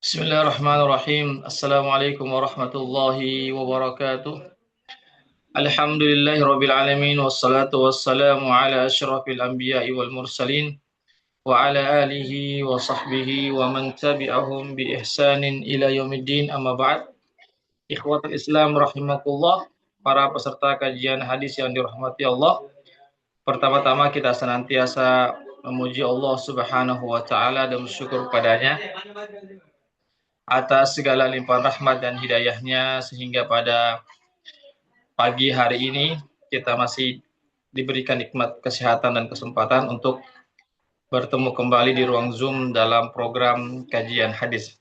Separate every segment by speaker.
Speaker 1: Bismillahirrahmanirrahim. Assalamualaikum warahmatullahi wabarakatuh. Alhamdulillahirabbil alamin wassalatu wassalamu ala asyrafil anbiya'i wal mursalin wa ala alihi wa sahbihi wa man tabi'ahum bi ihsanin ila yaumiddin amma ba'd. Ikhwatul Islam rahimakumullah, para peserta kajian hadis yang dirahmati Allah. Pertama-tama kita senantiasa memuji Allah Subhanahu wa taala dan bersyukur padanya atas segala limpahan rahmat dan hidayahnya sehingga pada pagi hari ini kita masih diberikan nikmat kesehatan dan kesempatan untuk bertemu kembali di ruang Zoom dalam program kajian hadis.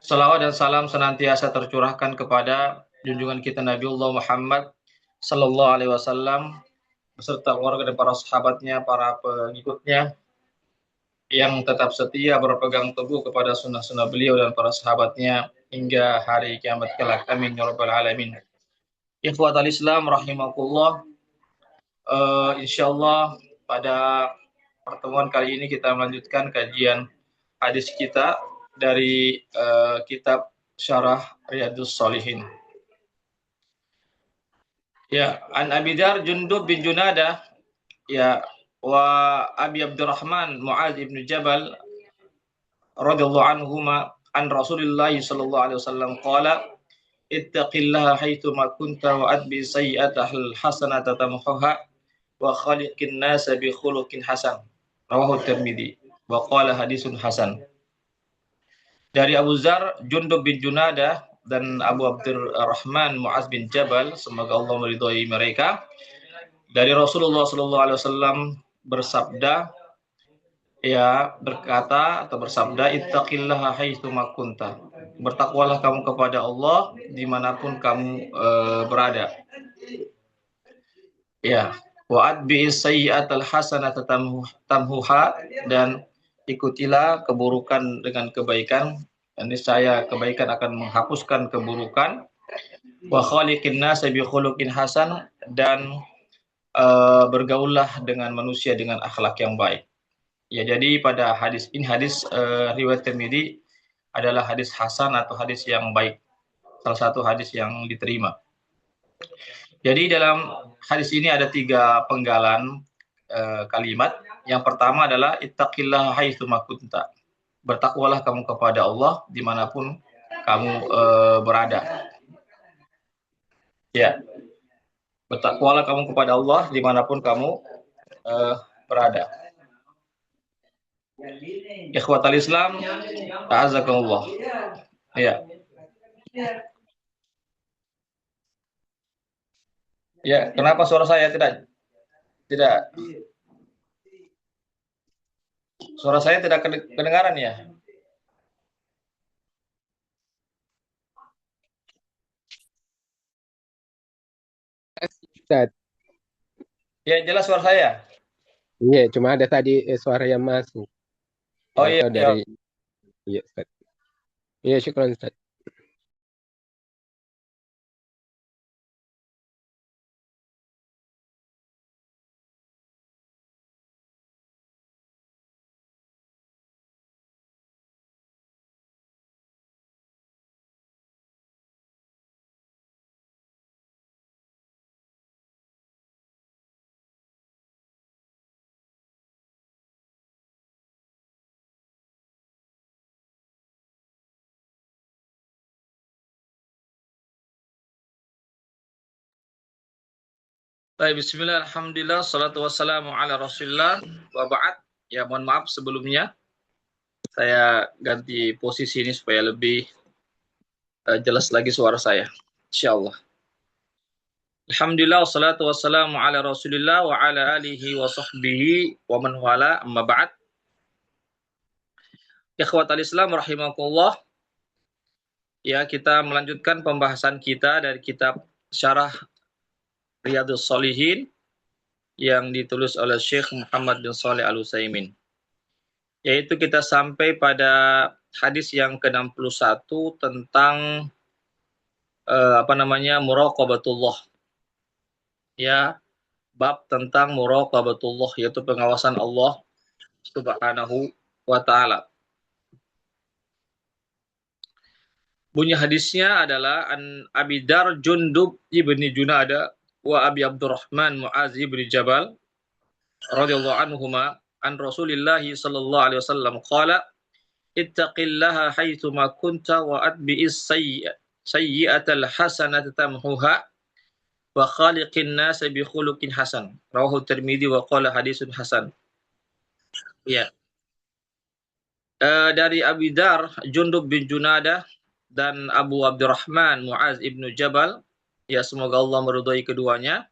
Speaker 1: Salawat dan salam senantiasa tercurahkan kepada junjungan kita Nabiullah Muhammad sallallahu alaihi wasallam beserta keluarga dan para sahabatnya, para pengikutnya yang tetap setia berpegang teguh kepada sunnah-sunnah beliau dan para sahabatnya hingga hari kiamat kelak. Amin ya rabbal alamin. Ikhwatal Islam rahimakumullah. Insyaallah pada pertemuan kali ini kita melanjutkan kajian hadis kita dari kitab Syarah Riyadhus Shalihin. Ya, an Abi Dzar Jundub bin Junadah ya wa Abi Abdurrahman Muadz bin Jabal radhiyallahu anhuma an Rasulillah sallallahu alaihi wasallam qala ittaqillaha haitsu ma kunta wa adbi sayyi'atal hasanata tamhuha wa khaliqin nasa bi khuluqin hasan. Rawahu Tirmidzi wa qala hadisun hasan. Dari Abu Dzar Jundub bin Junadah dan Abu Abdurrahman Mu'adz bin Jabal, semoga Allah meridhai mereka, dari Rasulullah sallallahu alaihi wasallam bersabda, ya, berkata atau bersabda, ittaqillaha haitsu ma kunta. Bertakwalah kamu kepada Allah dimanapun kamu berada. Ya, wa adbi sayyi'atal hasanata tamhuha, dan ikutilah keburukan dengan kebaikan, dan niscaya kebaikan akan menghapuskan keburukan. Wa khaliqin nasa bi khuluqin hasan, dan bergaullah dengan manusia dengan akhlak yang baik. Ya, jadi pada hadis ini, hadis riwayat Tirmidzi adalah hadis hasan atau hadis yang baik, salah satu hadis yang diterima. Jadi dalam hadis ini ada 3 penggalan kalimat. Yang pertama adalah ittaqillaha haitsu ma kunta. Bertakwalah kamu kepada Allah dimanapun kamu berada. Ya, bertakwalah kamu kepada Allah dimanapun kamu berada. Ikhwatal Islam, a'azakumullah. Ya. Ya, kenapa suara saya tidak suara saya tidak kedengaran ya?
Speaker 2: Ustaz.
Speaker 1: Ya, jelas suara saya.
Speaker 2: Iya, cuma ada tadi suara yang masuk.
Speaker 1: Oh iya,
Speaker 2: Atau dari iya, Ustaz. Iya, syukran Ustaz.
Speaker 1: baik, bismillah, alhamdulillah, salatu wassalamu ala rasulillah, wa ba'd. Ya, mohon maaf sebelumnya, saya ganti posisi ini supaya lebih jelas lagi suara saya, insyaallah. Alhamdulillah, wassalatu wassalamu ala rasulillah wa ala alihi wa sahbihi wa man wala, amma ba'd. Ikhwatal Islam rahimakumullah. Ya, kita melanjutkan pembahasan kita dari kitab Syarah Riyadhus Shalihin yang ditulis oleh Syekh Muhammad bin Shalih Al-Utsaimin. Yaitu kita sampai pada hadis yang ke-61 tentang muraqabatullah. Ya, bab tentang muraqabatullah, yaitu pengawasan Allah Subhanahu wa taala. Bunyi hadisnya adalah an Abi Dar Jundub ibni Junada wa Abi Abdurrahman Muaz ibni Jabal radhiyallahu anhuma an Rasulillah sallallahu alaihi wasallam qala ittaqillaha haitsu ma kunta wa atbi'is sayyi'atal hasanata tamhuha wa khaliqin nas bi khuluqin hasan. Rawahu Tirmidzi wa qala hadisun hasan. Ya. Dari Abi Dar Jundub bin Junada dan Abu Abdurrahman Muaz ibnu Jabal, ya semoga Allah meridhai keduanya.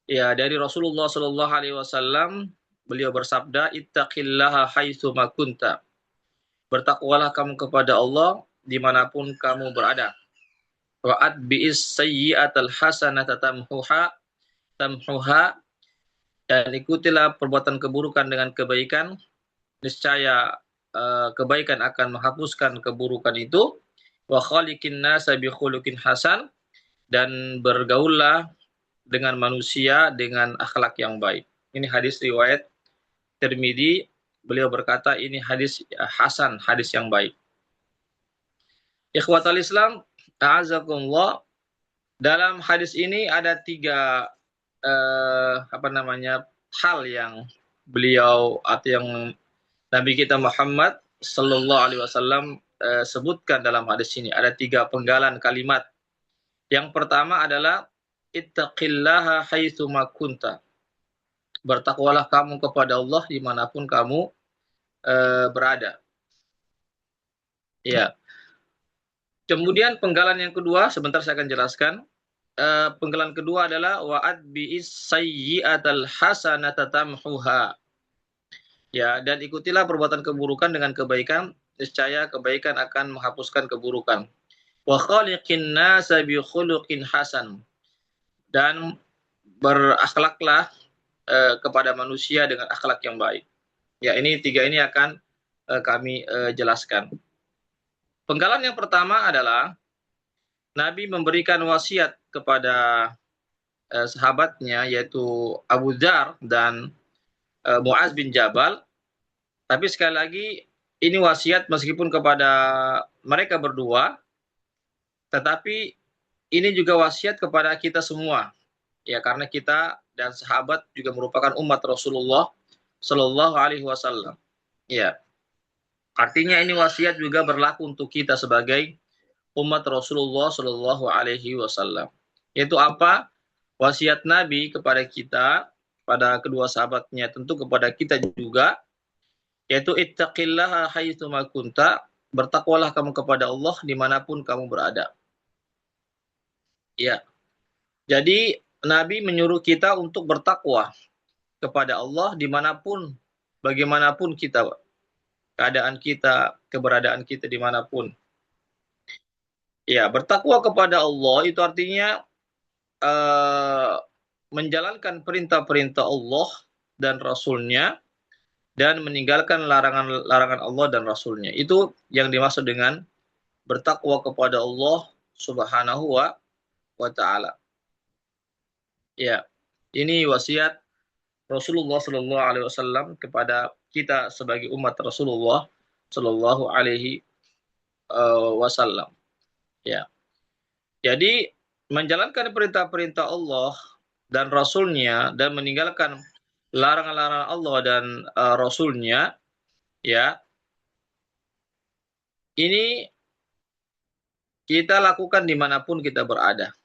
Speaker 1: Ya, dari Rasulullah Shallallahu Alaihi Wasallam beliau bersabda, ittaqillaha haitsu ma kunta. Bertakwalah kamu kepada Allah dimanapun kamu berada. Wa atbi'is sayyi'atal hasanata tamhuha, dan ikutilah perbuatan keburukan dengan kebaikan, niscaya kebaikan akan menghapuskan keburukan itu. Wa khaliqin nasa bi khuluqin hasan, dan bergaullah dengan manusia dengan akhlak yang baik. Ini hadis riwayat Tirmidzi. Beliau berkata ini hadis hasan, hadis yang baik. Ikhwatal Islam, a'azakumullah. Dalam hadis ini ada tiga hal yang beliau atau yang Nabi kita Muhammad sallallahu alaihi wasallam sebutkan dalam hadis ini. Ada tiga penggalan kalimat. Yang pertama adalah ittaqillaha haitsu ma kunta. Bertakwalah kamu kepada Allah dimanapun kamu berada. Ya. Kemudian penggalan yang kedua, sebentar saya akan jelaskan. Penggalan kedua adalah wa'ad bi'is sayyi'atal hasanata tamhuha. Ya, dan ikutilah perbuatan keburukan dengan kebaikan, niscaya kebaikan akan menghapuskan keburukan. Wa khaliqin nasa bi khuluqin hasan. Dan berakhlaklah kepada manusia dengan akhlak yang baik. Ya, ini tiga ini akan kami jelaskan. Penggalan yang pertama adalah Nabi memberikan wasiat kepada sahabatnya, yaitu Abu Dzar dan Muaz bin Jabal. Tapi sekali lagi, ini wasiat meskipun kepada mereka berdua, tetapi ini juga wasiat kepada kita semua. Ya, karena kita dan sahabat juga merupakan umat Rasulullah Shallallahu Alaihi Wasallam. Ya, artinya ini wasiat juga berlaku untuk kita sebagai umat Rasulullah Shallallahu Alaihi Wasallam. Yaitu apa? Wasiat Nabi kepada kita, pada kedua sahabatnya, tentu kepada kita juga, yaitu ittaqillaha haitsu ma kunta. Bertakwalah kamu kepada Allah dimanapun kamu berada. Ya, jadi Nabi menyuruh kita untuk bertakwa kepada Allah dimanapun, bagaimanapun kita, keadaan kita, keberadaan kita dimanapun. Ya, bertakwa kepada Allah itu artinya menjalankan perintah-perintah Allah dan Rasul-Nya dan meninggalkan larangan-larangan Allah dan Rasul-Nya. Itu yang dimaksud dengan bertakwa kepada Allah Subhanahu wa Ta'ala. Ya, ini wasiat Rasulullah Sallallahu Alaihi Wasallam kepada kita sebagai umat Rasulullah Sallallahu Alaihi Wasallam. Ya, jadi menjalankan perintah-perintah Allah dan Rasul-Nya dan meninggalkan larangan-larangan Allah dan Rasul-Nya, ya, ini kita lakukan dimanapun kita berada.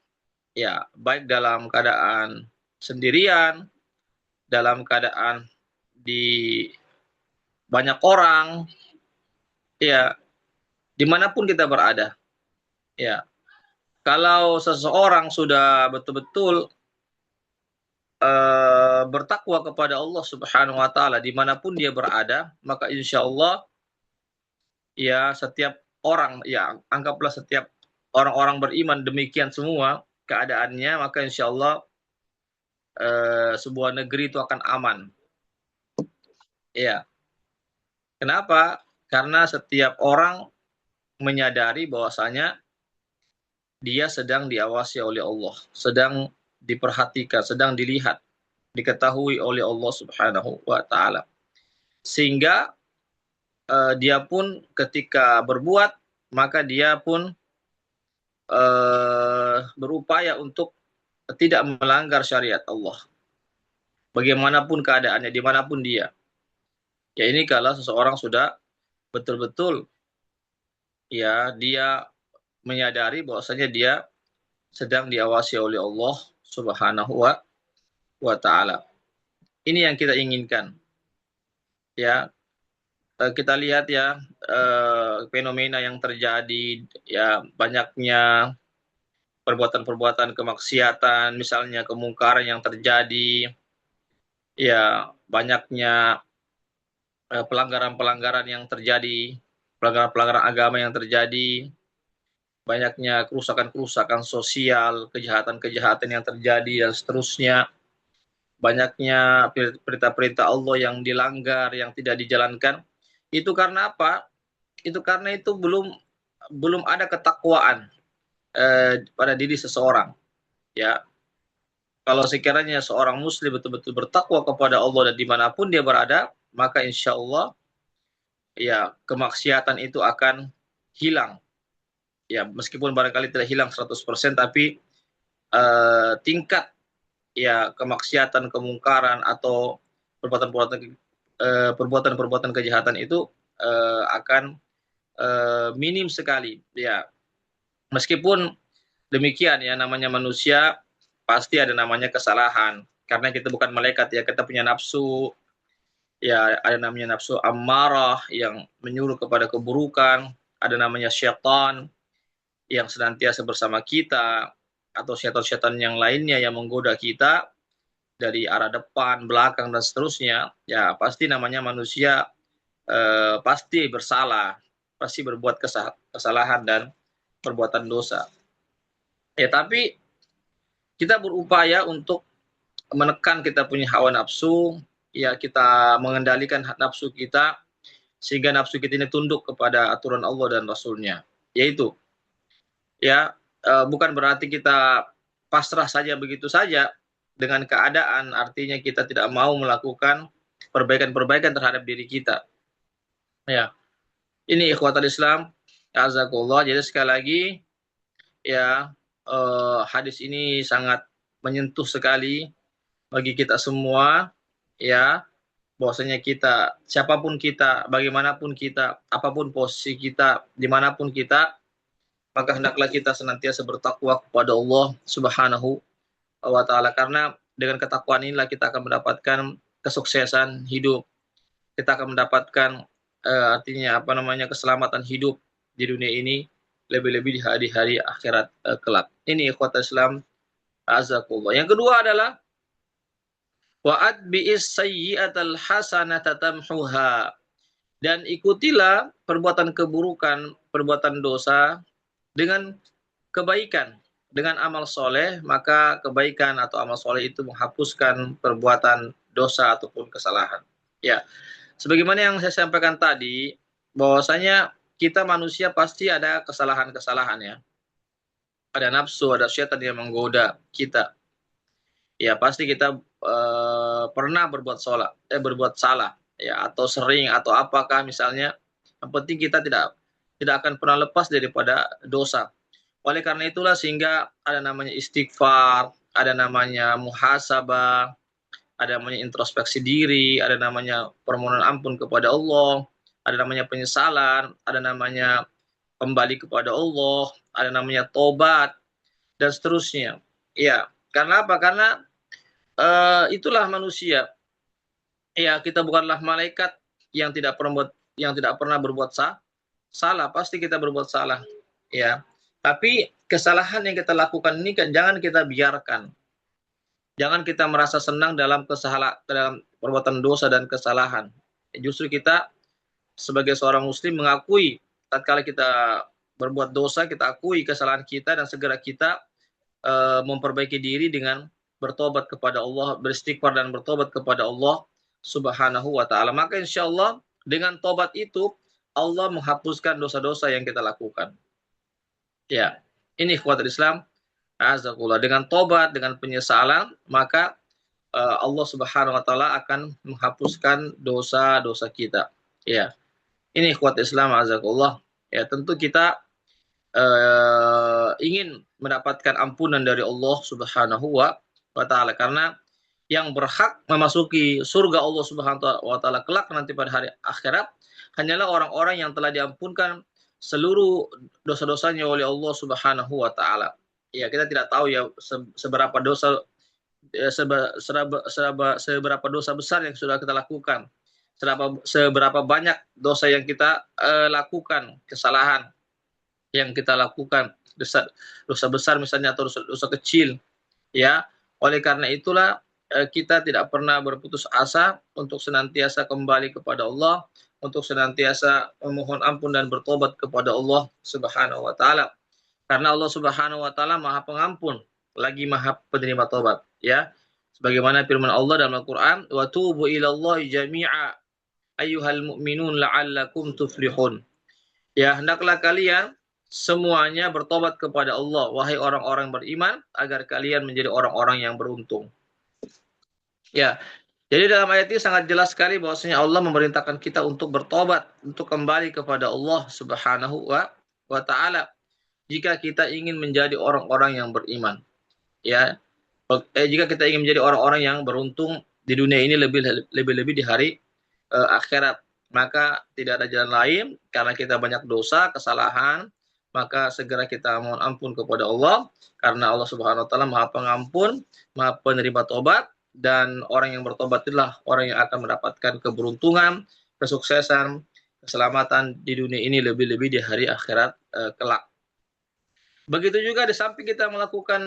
Speaker 1: Ya, baik dalam keadaan sendirian, dalam keadaan di banyak orang, ya, dimanapun kita berada. Ya, kalau seseorang sudah betul-betul bertakwa kepada Allah Subhanahu wa Ta'ala dimanapun dia berada, maka insya Allah, ya, setiap orang, ya, anggaplah setiap orang-orang beriman demikian semua keadaannya, maka insya Allah sebuah negeri itu akan aman. Ya. Kenapa? Karena setiap orang menyadari bahwasanya dia sedang diawasi oleh Allah, sedang diperhatikan, sedang dilihat, diketahui oleh Allah Subhanahu wa Ta'ala. Sehingga dia pun ketika berbuat maka dia pun berupaya untuk tidak melanggar syariat Allah. Bagaimanapun keadaannya, dimanapun dia. Ya ini kalau seseorang sudah betul-betul ya dia menyadari bahwasanya dia sedang diawasi oleh Allah Subhanahu wa taala. Ini yang kita inginkan. Ya, kita lihat ya fenomena yang terjadi, ya banyaknya perbuatan-perbuatan kemaksiatan, misalnya kemungkaran yang terjadi, ya banyaknya pelanggaran-pelanggaran yang terjadi, pelanggaran-pelanggaran agama yang terjadi, banyaknya kerusakan-kerusakan sosial, kejahatan-kejahatan yang terjadi dan seterusnya, banyaknya perintah-perintah Allah yang dilanggar, yang tidak dijalankan. Itu karena apa? Itu karena itu belum ada ketakwaan pada diri seseorang. Ya, kalau sekiranya seorang muslim betul-betul bertakwa kepada Allah dan dimanapun dia berada, maka insya Allah ya kemaksiatan itu akan hilang. Ya, meskipun barangkali tidak hilang 100%, tapi tingkat ya kemaksiatan, kemungkaran atau perbuatan-perbuatan kejahatan itu akan minim sekali. Ya, meskipun demikian ya namanya manusia pasti ada namanya kesalahan karena kita bukan malaikat ya, kita punya nafsu, ya ada namanya nafsu ammarah yang menyuruh kepada keburukan, ada namanya syaitan yang senantiasa bersama kita, atau syaitan-syaitan yang lainnya yang menggoda kita dari arah depan, belakang dan seterusnya. Ya pasti namanya manusia pasti bersalah, pasti berbuat kesalahan dan perbuatan dosa. Ya tapi kita berupaya untuk menekan kita punya hawa nafsu, ya kita mengendalikan nafsu kita sehingga nafsu kita ini tunduk kepada aturan Allah dan Rasulnya. Yaitu ya bukan berarti kita pasrah saja begitu saja dengan keadaan, artinya kita tidak mau melakukan perbaikan-perbaikan terhadap diri kita. Ya, ini ikhwatul Islam, azakullah. Jadi sekali lagi ya hadis ini sangat menyentuh sekali bagi kita semua, ya bahwasanya kita, siapapun kita, bagaimanapun kita, apapun posisi kita, dimanapun kita, maka hendaklah kita senantiasa bertakwa kepada Allah Subhanahu wa taala, karena dengan ketakwaan inilah kita akan mendapatkan kesuksesan hidup. Kita akan mendapatkan artinya apa namanya keselamatan hidup di dunia ini, lebih-lebih di hari-hari akhirat kelak. Ini ikhwatul Islam azakullah. Yang kedua adalah wa'ad bi'is sayyi'atal hasanata tamhuha, dan ikutilah perbuatan keburukan, perbuatan dosa dengan kebaikan, dengan amal soleh, maka kebaikan atau amal soleh itu menghapuskan perbuatan dosa ataupun kesalahan. Ya, sebagaimana yang saya sampaikan tadi, bahwasanya kita manusia pasti ada kesalahan-kesalahan ya. Ada nafsu, ada syaitan yang menggoda kita. Ya, pasti kita pernah berbuat salah ya, atau sering atau apakah misalnya, yang penting kita tidak akan pernah lepas daripada dosa. Oleh karena itulah sehingga ada namanya istighfar, ada namanya muhasabah, ada namanya introspeksi diri, ada namanya permohonan ampun kepada Allah, ada namanya penyesalan, ada namanya kembali kepada Allah, ada namanya tobat dan seterusnya. Ya, karena apa? Karena itulah manusia. Ya, kita bukanlah malaikat yang tidak pernah berbuat salah, pasti kita berbuat salah. Ya. Tapi kesalahan yang kita lakukan ini kan jangan kita biarkan. Jangan kita merasa senang dalam perbuatan dosa dan kesalahan. Justru kita sebagai seorang muslim mengakui tatkala kita berbuat dosa, kita akui kesalahan kita dan segera kita memperbaiki diri dengan bertobat kepada Allah, beristighfar dan bertobat kepada Allah Subhanahu wa taala. Maka insyaallah dengan tobat itu Allah menghapuskan dosa-dosa yang kita lakukan. Ya, ini ikhwatul Islam, azakullah. Dengan tobat, dengan penyesalan, maka Allah Subhanahu wa taala akan menghapuskan dosa-dosa kita. Ya. Ini ikhwatul Islam, azakullah. Ya, tentu kita ingin mendapatkan ampunan dari Allah Subhanahu wa taala, karena yang berhak memasuki surga Allah Subhanahu wa taala kelak nanti pada hari akhirat hanyalah orang-orang yang telah diampunkan seluruh dosa-dosanya oleh Allah Subhanahu wa taala. Ya, kita tidak tahu ya seberapa dosa seberapa dosa besar yang sudah kita lakukan. Seberapa banyak dosa yang kita lakukan, kesalahan yang kita lakukan, dosa besar misalnya atau dosa kecil, ya. Oleh karena itulah kita tidak pernah berputus asa untuk senantiasa kembali kepada Allah, untuk senantiasa memohon ampun dan bertobat kepada Allah Subhanahu wa taala. Karena Allah Subhanahu wa taala Maha Pengampun, lagi Maha Penerima tobat, ya. Sebagaimana firman Allah dalam Al-Qur'an, "Wa tubu ilallahi jami'a ayyuhal mu'minun la'allakum tuflihun." Ya, hendaklah kalian semuanya bertobat kepada Allah, wahai orang-orang beriman, agar kalian menjadi orang-orang yang beruntung. Ya, jadi dalam ayat ini sangat jelas sekali bahwasanya Allah memerintahkan kita untuk bertobat, untuk kembali kepada Allah Subhanahu wa taala jika kita ingin menjadi orang-orang yang beriman. Ya, jika kita ingin menjadi orang-orang yang beruntung di dunia ini, lebih di hari akhirat, maka tidak ada jalan lain karena kita banyak dosa, kesalahan, maka segera kita mohon ampun kepada Allah, karena Allah Subhanahu wa taala Maha Pengampun, Maha Penerima tobat, dan orang yang bertobat itulah orang yang akan mendapatkan keberuntungan, kesuksesan, keselamatan di dunia ini, lebih-lebih di hari akhirat kelak. Begitu juga di samping kita melakukan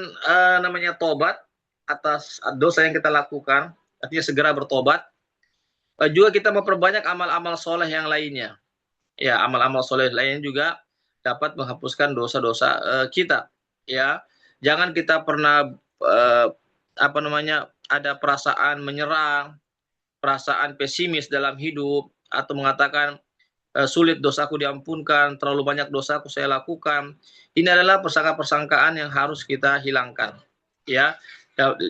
Speaker 1: namanya tobat atas dosa yang kita lakukan, artinya segera bertobat, juga kita memperbanyak amal-amal soleh yang lainnya. Ya, amal-amal soleh lainnya juga dapat menghapuskan dosa-dosa kita. Ya, jangan kita pernah ada perasaan menyerang, perasaan pesimis dalam hidup, atau mengatakan sulit dosaku diampunkan, terlalu banyak dosaku saya lakukan. Ini adalah persangka-persangkaan yang harus kita hilangkan. Ya,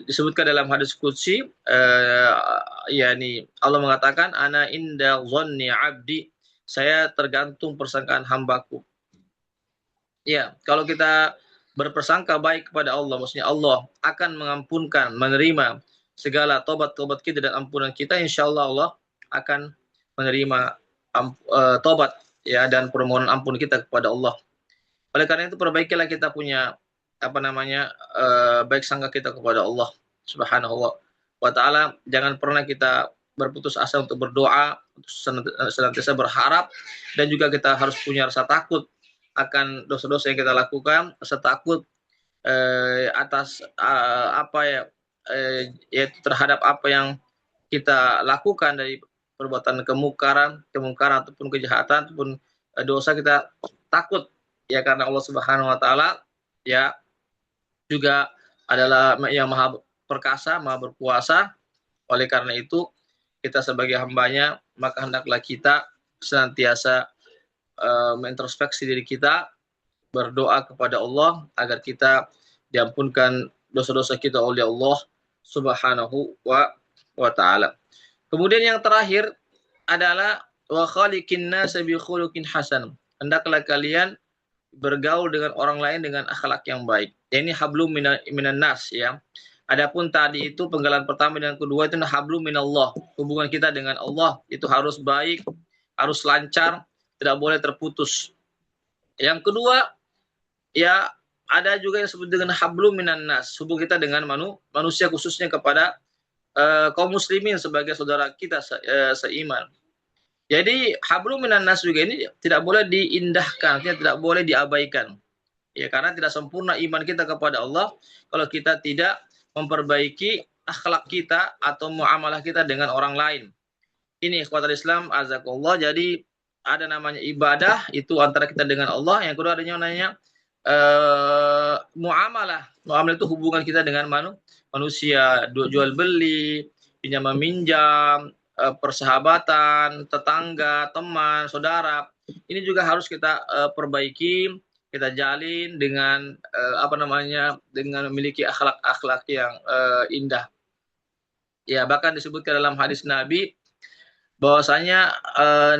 Speaker 1: disebutkan dalam hadis qudsi, yakni Allah mengatakan, ana inda dhanni abdi, saya tergantung persangkaan hambaku. Ya, kalau kita berpersangka baik kepada Allah, maksudnya Allah akan mengampunkan, menerima segala tobat-tobat kita dan ampunan kita, insyaallah Allah akan menerima tobat, ya, dan permohonan ampun kita kepada Allah. Oleh karena itu perbaikilah kita punya baik sangka kita kepada Allah Subhanahu wa taala. Jangan pernah kita berputus asa untuk berdoa, untuk senantiasa berharap, dan juga kita harus punya rasa takut akan dosa-dosa yang kita lakukan, rasa takut atas yaitu terhadap apa yang kita lakukan dari perbuatan kemungkaran ataupun kejahatan ataupun dosa. Kita takut, ya, karena Allah Subhanahu wa taala, ya, juga adalah yang Maha Perkasa, Maha Berkuasa. Oleh karena itu kita sebagai hambanya, maka hendaklah kita senantiasa mengintrospeksi diri kita, berdoa kepada Allah agar kita diampunkan dosa-dosa kita oleh Allah Subhanahu wa taala. Kemudian yang terakhir adalah wa khaliqin nas bi khuluqin hasan. Hendaklah kalian bergaul dengan orang lain dengan akhlak yang baik. Ini hablum minan nas, ya. Adapun tadi itu penggalan pertama dan kedua itu hablum minallah. Hubungan kita dengan Allah itu harus baik, harus lancar, tidak boleh terputus. Yang kedua, ya, ada juga yang disebut dengan hablum minan nas, hubungan kita dengan manusia, khususnya kepada kaum muslimin sebagai saudara kita seiman. Jadi hablum minan nas juga ini tidak boleh diindahkan, tidak boleh diabaikan. Ya, karena tidak sempurna iman kita kepada Allah kalau kita tidak memperbaiki akhlak kita atau muamalah kita dengan orang lain. Ini ikhwatul Islam azakallah. Jadi ada namanya ibadah itu antara kita dengan Allah, yang kedua adanya namanya muamalah. Muamalah itu hubungan kita dengan manusia, jual beli, pinjam meminjam, persahabatan, tetangga, teman, saudara. Ini juga harus kita perbaiki, kita jalin dengan dengan memiliki akhlak-akhlak yang indah. Ya, bahkan disebutkan dalam hadis Nabi bahwasanya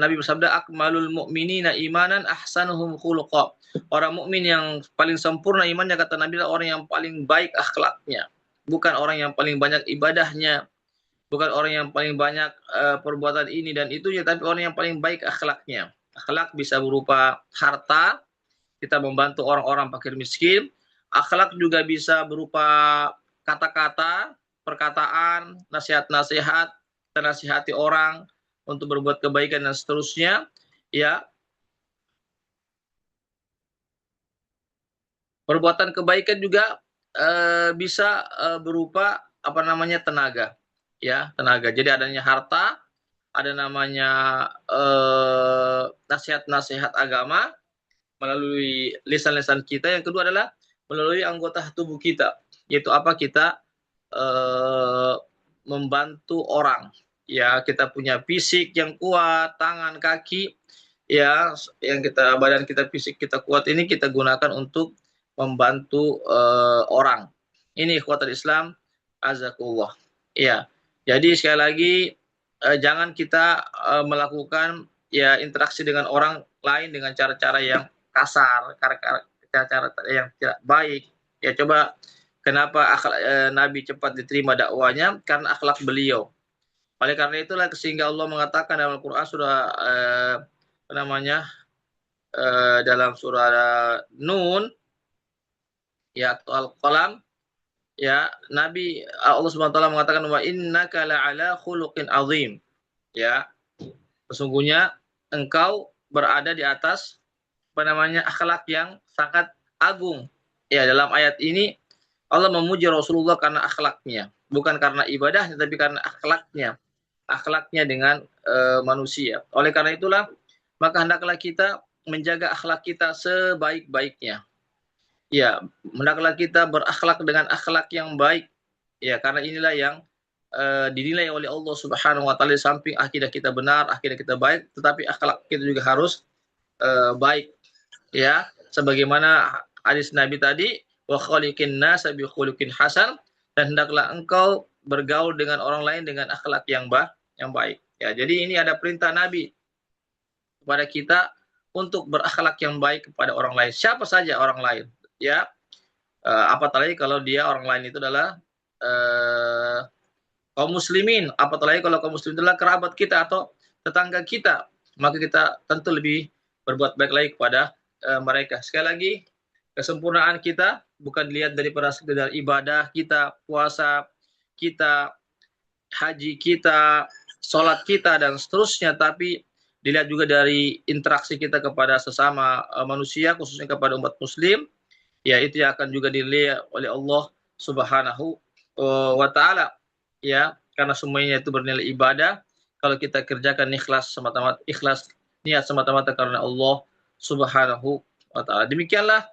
Speaker 1: Nabi bersabda akmalul mu'minina imanan ahsanuhum khuluqa. Orang mukmin yang paling sempurna imannya kata Nabi adalah orang yang paling baik akhlaknya. Bukan orang yang paling banyak ibadahnya, bukan orang yang paling banyak perbuatan ini dan itu ya, tapi orang yang paling baik akhlaknya. Akhlak bisa berupa harta, kita membantu orang-orang fakir miskin. Akhlak juga bisa berupa kata-kata, perkataan, nasihat-nasihat, kita nasihati orang untuk berbuat kebaikan dan seterusnya. Ya, perbuatan kebaikan juga bisa berupa apa namanya tenaga, ya tenaga. Jadi adanya harta, ada namanya nasihat-nasihat agama melalui lisan-lisan kita. Yang kedua adalah melalui anggota tubuh kita, yaitu apa kita eh, membantu orang. Ya, kita punya fisik yang kuat, tangan, kaki, ya, yang kita badan kita fisik kita kuat ini kita gunakan untuk membantu orang. Ini ikhwatul Islam azakullah. Ya. Jadi sekali lagi jangan kita melakukan ya interaksi dengan orang lain dengan cara-cara yang kasar, cara-cara yang tidak baik. Ya coba kenapa Nabi cepat diterima dakwanya? Karena akhlak beliau. Oleh karena itulah sehingga Allah mengatakan dalam Al-Qur'an surah apa namanya? Dalam surah Nun ya atau Al-Qalam ya Nabi Allah Subhanahu wa taala mengatakan wa innaka la'ala khuluqin azim. Ya, sesungguhnya engkau berada di atas apa namanya akhlak yang sangat agung. Ya, dalam ayat ini Allah memuji Rasulullah karena akhlaknya, bukan karena ibadahnya tapi karena akhlaknya. Akhlaknya dengan manusia. Oleh karena itulah maka hendaklah kita menjaga akhlak kita sebaik-baiknya. Ya, hendaklah kita berakhlak dengan akhlak yang baik. Ya, karena inilah yang dinilai oleh Allah Subhanahu wa taala. Di samping akidah kita benar, akidah kita baik, tetapi akhlak kita juga harus baik. Ya, sebagaimana hadis Nabi tadi, wa khaliqin nas bi khuluqin hasan, dan hendaklah engkau bergaul dengan orang lain dengan akhlak yang baik. Ya, jadi ini ada perintah Nabi kepada kita untuk berakhlak yang baik kepada orang lain. Siapa saja orang lain, ya. Apatah lagi kalau dia orang lain itu adalah kaum muslimin, apatah lagi kalau kaum muslimin adalah kerabat kita atau tetangga kita, maka kita tentu lebih berbuat baik lagi kepada mereka. Sekali lagi, kesempurnaan kita bukan dilihat daripada sekedar ibadah kita, puasa kita, haji kita, sholat kita, dan seterusnya, tapi dilihat juga dari interaksi kita kepada sesama manusia, khususnya kepada umat muslim, ya itu yang akan juga dilihat oleh Allah Subhanahu wa taala, ya, karena semuanya itu bernilai ibadah kalau kita kerjakan ikhlas semata-mata, ikhlas niat semata-mata karena Allah Subhanahu wa taala. Demikianlah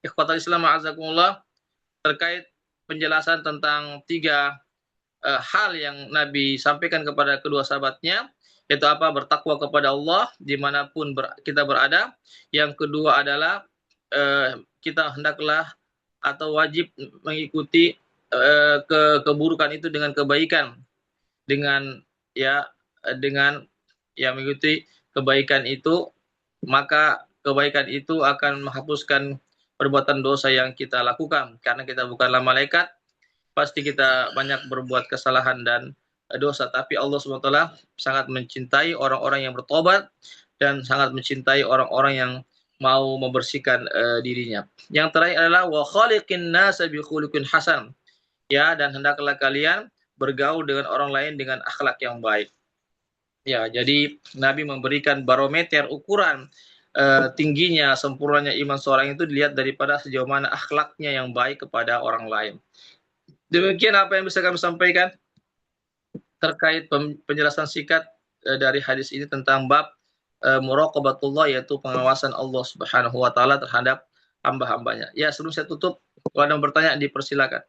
Speaker 1: ikhwatal Islam a'azakumullah terkait penjelasan tentang tiga hal yang Nabi sampaikan kepada kedua sahabatnya, yaitu apa? Bertakwa kepada Allah dimanapun kita berada. Yang kedua adalah kita hendaklah atau wajib mengikuti keburukan itu dengan kebaikan, dengan ya dengan ya mengikuti kebaikan itu, maka kebaikan itu akan menghapuskan perbuatan dosa yang kita lakukan, karena kita bukanlah malaikat, pasti kita banyak berbuat kesalahan dan dosa, tapi Allah SWT sangat mencintai orang-orang yang bertobat dan sangat mencintai orang-orang yang mau membersihkan dirinya. Yang terakhir adalah wa khaliqin nasa bi khuluqin hasan. Ya, dan hendaklah kalian bergaul dengan orang lain dengan akhlak yang baik. Ya, jadi Nabi memberikan barometer ukuran tingginya, sempurnanya iman seorang itu dilihat daripada sejauh mana akhlaknya yang baik kepada orang lain. Demikian apa yang bisa kami sampaikan terkait penjelasan singkat dari hadis ini tentang bab muraqabatullah, yaitu pengawasan Allah Subhanahu wa taala terhadap hamba-hambanya. Ya, sebelum saya tutup, kalau ada yang bertanya dipersilakan.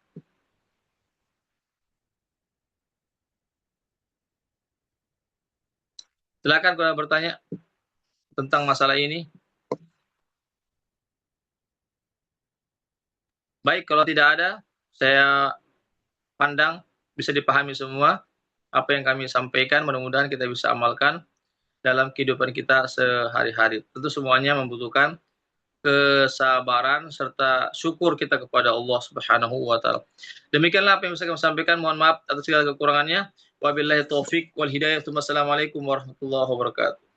Speaker 1: Silakan kalau bertanya tentang masalah ini. Baik, kalau tidak ada, saya pandang bisa dipahami semua. apa yang kami sampaikan mudah-mudahan kita bisa amalkan dalam kehidupan kita sehari-hari. Tentu semuanya membutuhkan kesabaran serta syukur kita kepada Allah Subhanahu wa taala. Demikianlah apa yang bisa kami sampaikan. Mohon maaf atas segala kekurangannya. Wabillahi taufik wal hidayah. Wassalamualaikum warahmatullahi wabarakatuh.